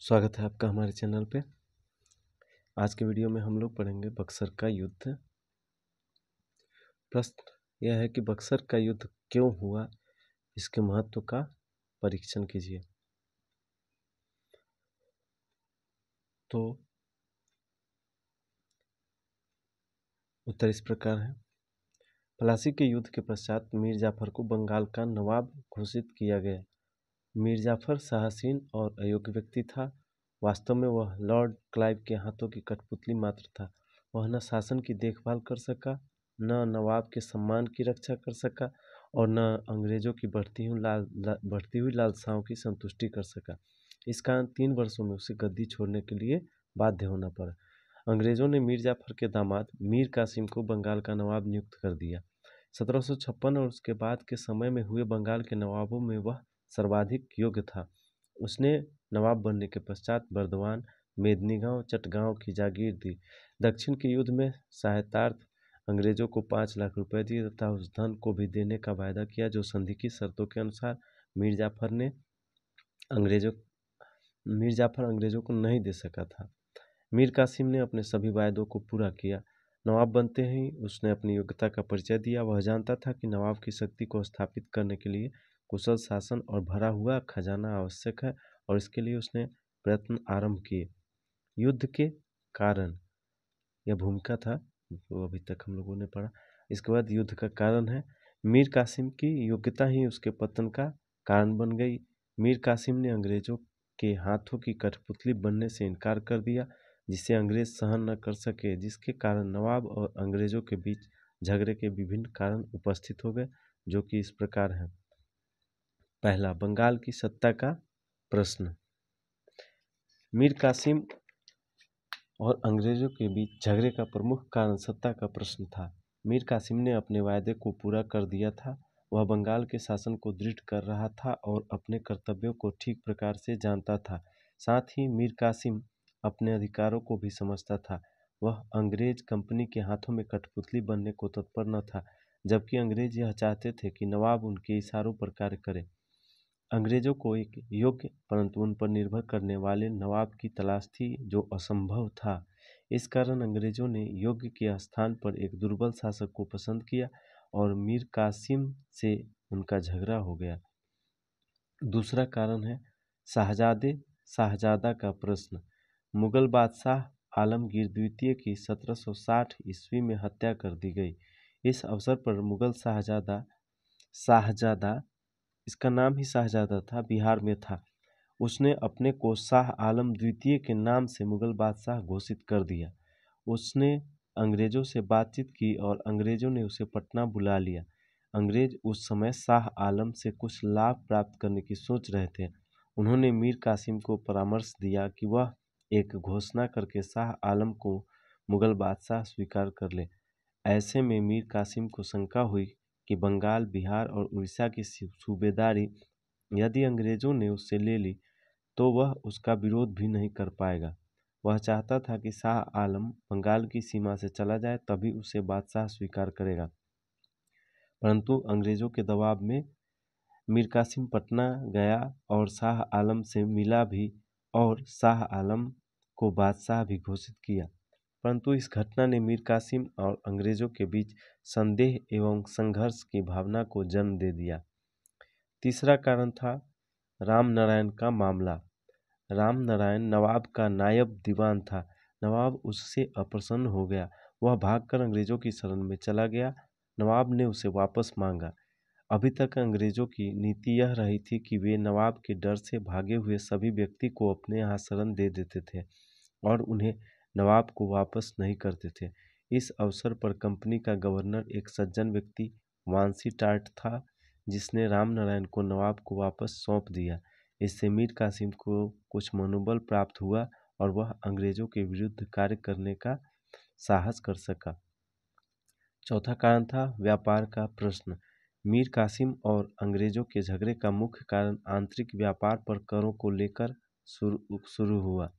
स्वागत है आपका हमारे चैनल पे। आज के वीडियो में हम लोग पढ़ेंगे बक्सर का युद्ध। प्रश्न यह है कि बक्सर का युद्ध क्यों हुआ, इसके महत्व का परीक्षण कीजिए। तो उत्तर इस प्रकार है। प्लासी के युद्ध के पश्चात मीर जाफर को बंगाल का नवाब घोषित किया गया। मीर जाफर साहसीन और अयोग्य व्यक्ति था। वास्तव में वह लॉर्ड क्लाइव के हाथों की कठपुतली मात्र था। वह न शासन की देखभाल कर सका, न नवाब के सम्मान की रक्षा कर सका और न अंग्रेजों की बढ़ती हुई लालसाओं की संतुष्टि कर सका। इस कारण 3 वर्षों में उसे गद्दी छोड़ने के लिए बाध्य होना पड़ा। अंग्रेजों ने मीर जाफर के दामाद मीर कासिम को बंगाल का नवाब नियुक्त कर दिया। 1756 और उसके बाद के समय में हुए बंगाल के नवाबों में वह सर्वाधिक योग्य था। उसने नवाब बनने के पश्चात बर्दवान, मेदिनीगांव, चटगांव की जागीर दी। दक्षिण के युद्ध में सहायतार्थ अंग्रेजों को 5 लाख रुपए दिए तथा उस धन को भी देने का वायदा किया जो संधि की शर्तों के अनुसार मीर जाफर अंग्रेजों को नहीं दे सका था। मीर कासिम ने अपने सभी वायदों को पूरा किया। नवाब बनते ही उसने अपनी योग्यता का परिचय दिया। वह जानता था कि नवाब की शक्ति को स्थापित करने के लिए कुशल शासन और भरा हुआ खजाना आवश्यक है और इसके लिए उसने प्रयत्न आरंभ किए। युद्ध के कारण, यह भूमिका था जो अभी तक हम लोगों ने पढ़ा। इसके बाद युद्ध का कारण है, मीर कासिम की योग्यता ही उसके पतन का कारण बन गई। मीर कासिम ने अंग्रेजों के हाथों की कठपुतली बनने से इनकार कर दिया, जिसे अंग्रेज सहन न कर सके, जिसके कारण नवाब और अंग्रेजों के बीच झगड़े के विभिन्न कारण उपस्थित हो गए, जो कि इस प्रकार हैं। पहला, बंगाल की सत्ता का प्रश्न। मीर कासिम और अंग्रेजों के बीच झगड़े का प्रमुख कारण सत्ता का प्रश्न था। मीर कासिम ने अपने वायदे को पूरा कर दिया था। वह बंगाल के शासन को दृढ़ कर रहा था और अपने कर्तव्यों को ठीक प्रकार से जानता था। साथ ही मीर कासिम अपने अधिकारों को भी समझता था। वह अंग्रेज कंपनी के हाथों में कठपुतली बनने को तत्पर न था, जबकि अंग्रेज यह चाहते थे कि नवाब उनके इशारों पर कार्य करे। अंग्रेजों को एक योग्य परंतु उन पर निर्भर करने वाले नवाब की तलाश थी, जो असंभव था। इस कारण अंग्रेजों ने योग्य के स्थान पर एक दुर्बल शासक को पसंद किया और मीर कासिम से उनका झगड़ा हो गया। दूसरा कारण है शाहजादा का प्रश्न। मुगल बादशाह आलमगीर द्वितीय की 1760 ईस्वी में हत्या कर दी गई। इस अवसर पर मुगल शाहजादा, इसका नाम ही शाहजादा था, बिहार में था। उसने अपने को शाह आलम द्वितीय के नाम से मुगल बादशाह घोषित कर दिया। उसने अंग्रेजों से बातचीत की और अंग्रेजों ने उसे पटना बुला लिया। अंग्रेज उस समय शाह आलम से कुछ लाभ प्राप्त करने की सोच रहे थे। उन्होंने मीर कासिम को परामर्श दिया कि वह एक घोषणा करके शाह आलम को मुगल बादशाह स्वीकार कर ले। ऐसे में मीर कासिम को शंका हुई कि बंगाल, बिहार और उड़ीसा की सूबेदारी यदि अंग्रेजों ने उससे ले ली तो वह उसका विरोध भी नहीं कर पाएगा। वह चाहता था कि शाह आलम बंगाल की सीमा से चला जाए, तभी उसे बादशाह स्वीकार करेगा। परंतु अंग्रेजों के दबाव में मीर कासिम पटना गया और शाह आलम से मिला भी और शाह आलम को बादशाह भी घोषित किया। परंतु इस घटना ने मीर कासिम और अंग्रेजों के बीच संदेह एवं संघर्ष की भावना को जन्म दे दिया। तीसरा कारण था रामनारायण का मामला। रामनारायण नवाब का नायब दीवान था। नवाब उससे अप्रसन्न हो गया। वह भागकर अंग्रेजों की शरण में चला गया। नवाब ने उसे वापस मांगा। अभी तक अंग्रेजों की नीति यह रही थी कि वे नवाब के डर से भागे हुए सभी व्यक्ति को अपने यहाँ शरण दे देते थे और उन्हें नवाब को वापस नहीं करते थे। इस अवसर पर कंपनी का गवर्नर एक सज्जन व्यक्ति वांसीटाट था, जिसने रामनारायण को नवाब को वापस सौंप दिया। इससे मीर कासिम को कुछ मनोबल प्राप्त हुआ और वह अंग्रेजों के विरुद्ध कार्य करने का साहस कर सका। चौथा कारण था व्यापार का प्रश्न। मीर कासिम और अंग्रेजों के झगड़े का मुख्य कारण आंतरिक व्यापार पर करों को लेकर शुरू हुआ।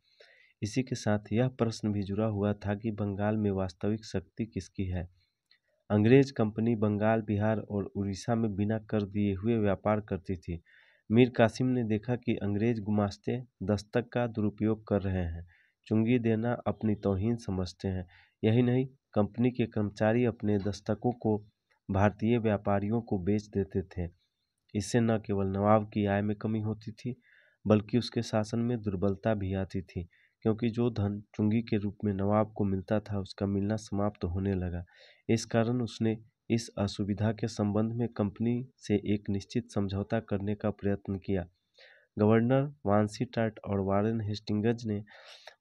इसी के साथ यह प्रश्न भी जुड़ा हुआ था कि बंगाल में वास्तविक शक्ति किसकी है। अंग्रेज कंपनी बंगाल, बिहार और उड़ीसा में बिना कर दिए हुए व्यापार करती थी। मीर कासिम ने देखा कि अंग्रेज गुमास्ते दस्तक का दुरुपयोग कर रहे हैं, चुंगी देना अपनी तौहीन समझते हैं। यही नहीं, कंपनी के कर्मचारी अपने दस्तकों को भारतीय व्यापारियों को बेच देते थे। इससे न केवल नवाब की आय में कमी होती थी, बल्कि उसके शासन में दुर्बलता भी आती थी, क्योंकि जो धन चुंगी के रूप में नवाब को मिलता था उसका मिलना समाप्त होने लगा। इस कारण उसने इस असुविधा के संबंध में कंपनी से एक निश्चित समझौता करने का प्रयत्न किया। गवर्नर वांसीटाट और वारेन हेस्टिंग्स ने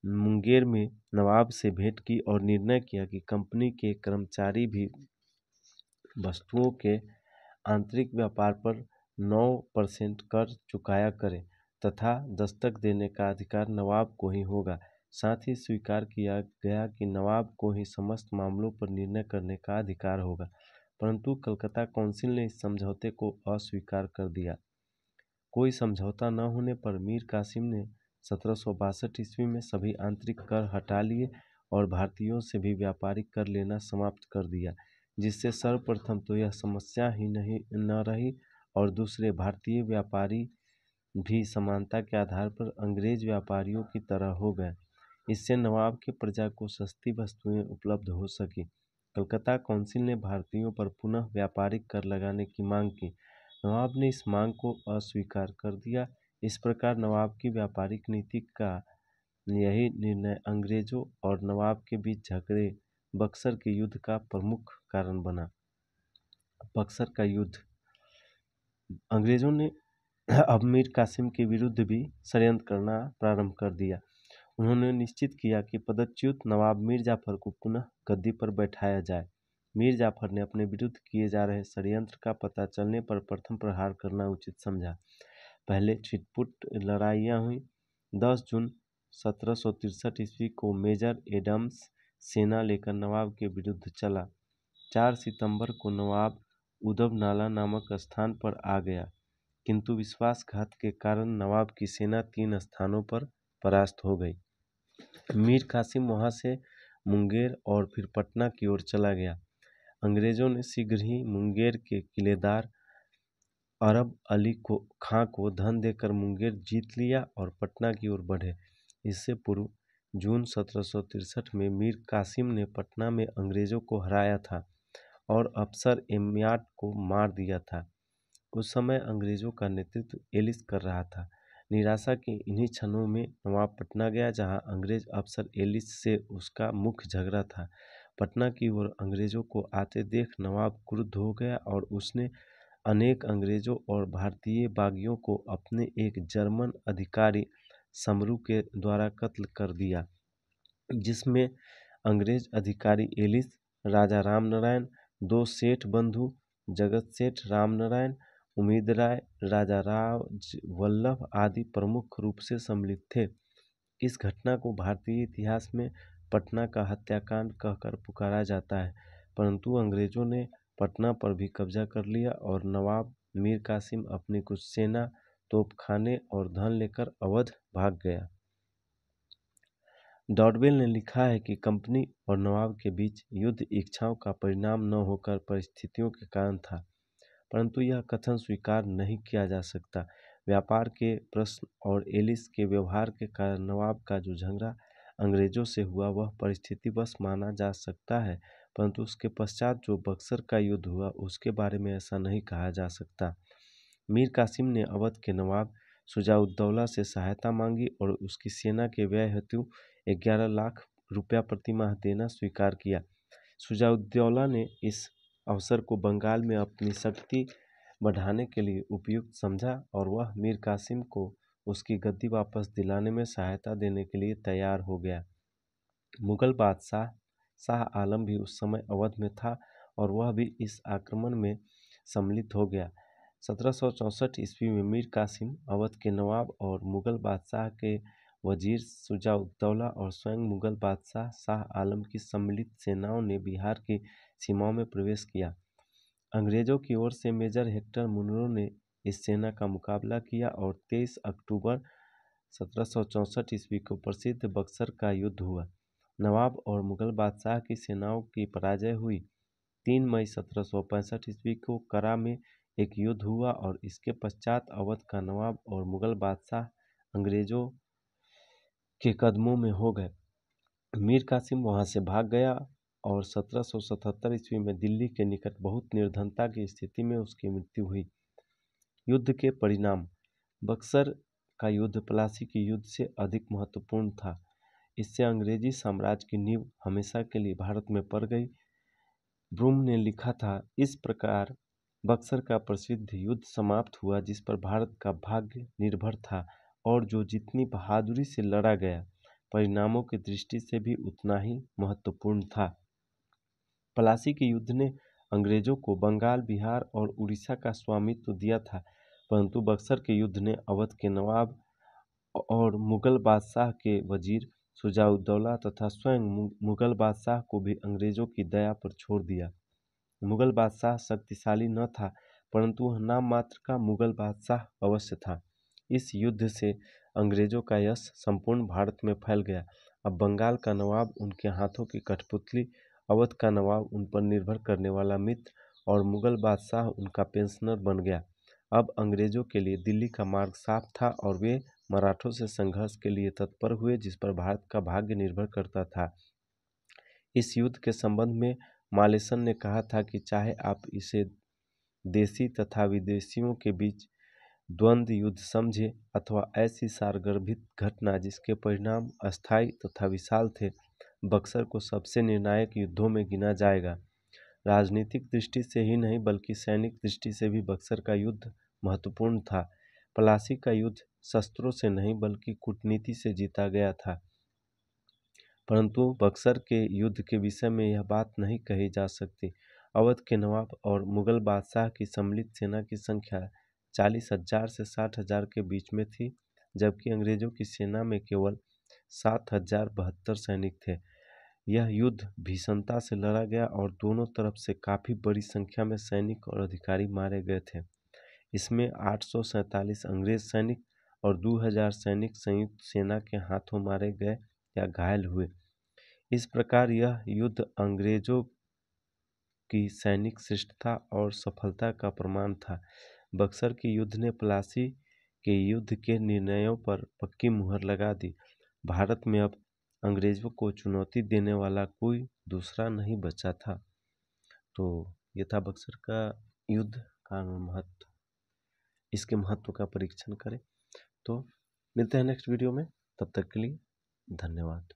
मुंगेर में नवाब से भेंट की और निर्णय किया कि कंपनी के कर्मचारी भी वस्तुओं के आंतरिक व्यापार पर 9% कर चुकाया करें तथा दस्तक देने का अधिकार नवाब को ही होगा। साथ ही स्वीकार किया गया कि नवाब को ही समस्त मामलों पर निर्णय करने का अधिकार होगा। परंतु कलकत्ता काउंसिल ने इस समझौते को अस्वीकार कर दिया। कोई समझौता न होने पर मीर कासिम ने 1762 ईस्वी में सभी आंतरिक कर हटा लिए और भारतीयों से भी व्यापारिक कर लेना समाप्त कर दिया, जिससे सर्वप्रथम तो यह समस्या ही न रही और दूसरे भारतीय व्यापारी भी समानता के आधार पर अंग्रेज व्यापारियों की तरह हो गए। इससे नवाब की प्रजा को सस्ती वस्तुएं उपलब्ध हो सकी। कलकत्ता काउंसिल ने भारतीयों पर पुनः व्यापारिक कर लगाने की मांग की। नवाब ने इस मांग को अस्वीकार कर दिया। इस प्रकार नवाब की व्यापारिक नीति का यही निर्णय अंग्रेजों और नवाब के बीच झगड़े बक्सर के युद्ध का प्रमुख कारण बना। बक्सर का युद्ध। अंग्रेजों ने अब मीर कासिम के विरुद्ध भी षड्यंत्र करना प्रारंभ कर दिया। उन्होंने निश्चित किया कि पदच्युत नवाब मीर जाफर को पुनः गद्दी पर बैठाया जाए। मीर जाफर ने अपने विरुद्ध किए जा रहे षड्यंत्र का पता चलने पर प्रथम प्रहार करना उचित समझा। पहले छिटपुट लड़ाइयाँ हुई। 10 जून 1763 ईस्वी को मेजर एडम्स सेना लेकर नवाब के विरुद्ध चला। 4 सितंबर को नवाब उदब नाला नामक स्थान पर आ गया, किंतु विश्वासघात के कारण नवाब की सेना 3 स्थानों पर परास्त हो गई। मीर कासिम वहां से मुंगेर और फिर पटना की ओर चला गया। अंग्रेजों ने शीघ्र ही मुंगेर के किलेदार अरब अली खां को धन देकर मुंगेर जीत लिया और पटना की ओर बढ़े। इससे पूर्व जून 1763 में मीर कासिम ने पटना में अंग्रेजों को हराया था और अफसर एमियाट को मार दिया था। उस समय अंग्रेजों का नेतृत्व एलिस कर रहा था। निराशा के इन्हीं क्षणों में नवाब पटना गया, जहां अंग्रेज अफसर एलिस से उसका मुख्य झगड़ा था। पटना की ओर अंग्रेजों को आते देख नवाब क्रुद्ध हो गया और उसने अनेक अंग्रेजों और भारतीय बागियों को अपने एक जर्मन अधिकारी समरू के द्वारा कत्ल कर दिया, जिसमें अंग्रेज अधिकारी एलिस, राजा रामनारायण, 2 सेठ बंधु जगत सेठ रामनारायण, उम्मीद राय, राजा राज वल्लभ आदि प्रमुख रूप से सम्मिलित थे। इस घटना को भारतीय इतिहास में पटना का हत्याकांड कहकर पुकारा जाता है, परंतु अंग्रेजों ने पटना पर भी कब्जा कर लिया और नवाब मीर कासिम अपनी कुछ सेना, तोपखाने और धन लेकर अवध भाग गया। डॉडवेल ने लिखा है कि कंपनी और नवाब के बीच युद्ध इच्छाओं का परिणाम न होकर परिस्थितियों के कारण था, परंतु यह कथन स्वीकार नहीं किया जा सकता। व्यापार के प्रश्न और एलिस के व्यवहार के कारण नवाब का जो झगड़ा अंग्रेजों से हुआ वह परिस्थितिवश माना जा सकता है, परंतु उसके पश्चात जो बक्सर का युद्ध हुआ उसके बारे में ऐसा नहीं कहा जा सकता। मीर कासिम ने अवध के नवाब शुजाउद्दौला से सहायता मांगी और उसकी सेना के व्यय हेतु 11 लाख रुपया प्रति माह देना स्वीकार किया। शुजाउद्दौला ने इस अवसर को बंगाल में अपनी शक्ति बढ़ाने के लिए उपयुक्त समझा और वह मीर कासिम को उसकी गद्दी वापस दिलाने में सहायता देने के लिए तैयार हो गया। मुगल बादशाह शाह आलम भी उस समय अवध में था और वह भी इस आक्रमण में सम्मिलित हो गया। 1764 ईस्वी में मीर कासिम अवध के नवाब और मुगल बादशाह के वजीर शुजाउद्दौला और स्वयं मुगल बादशाह शाह आलम की सम्मिलित सेनाओं ने बिहार की सीमाओं में प्रवेश किया। अंग्रेजों की ओर से मेजर हेक्टर मुनरो ने इस सेना का मुकाबला किया और 23 अक्टूबर 1764 ईस्वी को प्रसिद्ध बक्सर का युद्ध हुआ। नवाब और मुगल बादशाह की सेनाओं की पराजय हुई। 3 मई 1765 ईस्वी को करा में एक युद्ध हुआ और इसके पश्चात अवध का नवाब और मुगल बादशाह अंग्रेजों के कदमों में हो गए। मीर कासिम वहां से भाग गया और 1777 ईस्वी में दिल्ली के निकट बहुत निर्धनता की स्थिति में उसकी मृत्यु हुई। युद्ध के परिणाम। बक्सर का युद्ध प्लासी के युद्ध से अधिक महत्वपूर्ण था। इससे अंग्रेजी साम्राज्य की नींव हमेशा के लिए भारत में पड़ गई। ब्रूम ने लिखा था, इस प्रकार बक्सर का प्रसिद्ध युद्ध समाप्त हुआ जिस पर भारत का भाग्य निर्भर था और जो जितनी बहादुरी से लड़ा गया, परिणामों की दृष्टि से भी उतना ही महत्वपूर्ण था। प्लासी के युद्ध ने अंग्रेजों को बंगाल, बिहार और उड़ीसा का स्वामित्व दिया था, परंतु बक्सर के युद्ध ने अवध के नवाब और मुगल बादशाह के वजीर शुजाउद्दौला तथा स्वयं मुगल बादशाह को भी अंग्रेजों की दया पर छोड़ दिया। मुगल बादशाह शक्तिशाली न था, परंतु वह नाम मात्र का मुगल बादशाह अवश्य था। इस युद्ध से अंग्रेजों का यश संपूर्ण भारत में फैल गया। अब बंगाल का नवाब उनके हाथों की कठपुतली, अवध का नवाब उन पर निर्भर करने वाला मित्र और मुगल बादशाह उनका पेंशनर बन गया। अब अंग्रेजों के लिए दिल्ली का मार्ग साफ था और वे मराठों से संघर्ष के लिए तत्पर हुए, जिस पर भारत का भाग्य निर्भर करता था। इस युद्ध के संबंध में मालेसन ने कहा था कि चाहे आप इसे देशी तथा विदेशियों के बीच द्वंद्व युद्ध समझे अथवा ऐसी सारगर्भित घटना जिसके परिणाम अस्थायी तथा विशाल थे, बक्सर को सबसे निर्णायक युद्धों में गिना जाएगा। राजनीतिक दृष्टि से ही नहीं बल्कि सैनिक दृष्टि से भी बक्सर का युद्ध महत्वपूर्ण था। प्लासी का युद्ध शस्त्रों से नहीं बल्कि कूटनीति से जीता गया था, परंतु बक्सर के युद्ध के विषय में यह बात नहीं कही जा सकती। अवध के नवाब और मुगल बादशाह की सम्मिलित सेना की संख्या 40,000 से 60,000 के बीच में थी, जबकि अंग्रेजों की सेना में केवल 7,072 सैनिक थे। यह युद्ध भीषणता से लड़ा गया और दोनों तरफ से काफ़ी बड़ी संख्या में सैनिक और अधिकारी मारे गए थे। इसमें 847 अंग्रेज सैनिक और 2000 सैनिक संयुक्त सेना के हाथों मारे गए या घायल हुए। इस प्रकार यह युद्ध अंग्रेजों की सैनिक श्रेष्ठता और सफलता का प्रमाण था। बक्सर के युद्ध ने प्लासी के युद्ध के निर्णयों पर पक्की मुहर लगा दी। भारत में अब अंग्रेजों को चुनौती देने वाला कोई दूसरा नहीं बचा था। तो ये था बक्सर का युद्ध का महत्व। इसके महत्व का परीक्षण करें। तो मिलते हैं नेक्स्ट वीडियो में, तब तक के लिए धन्यवाद।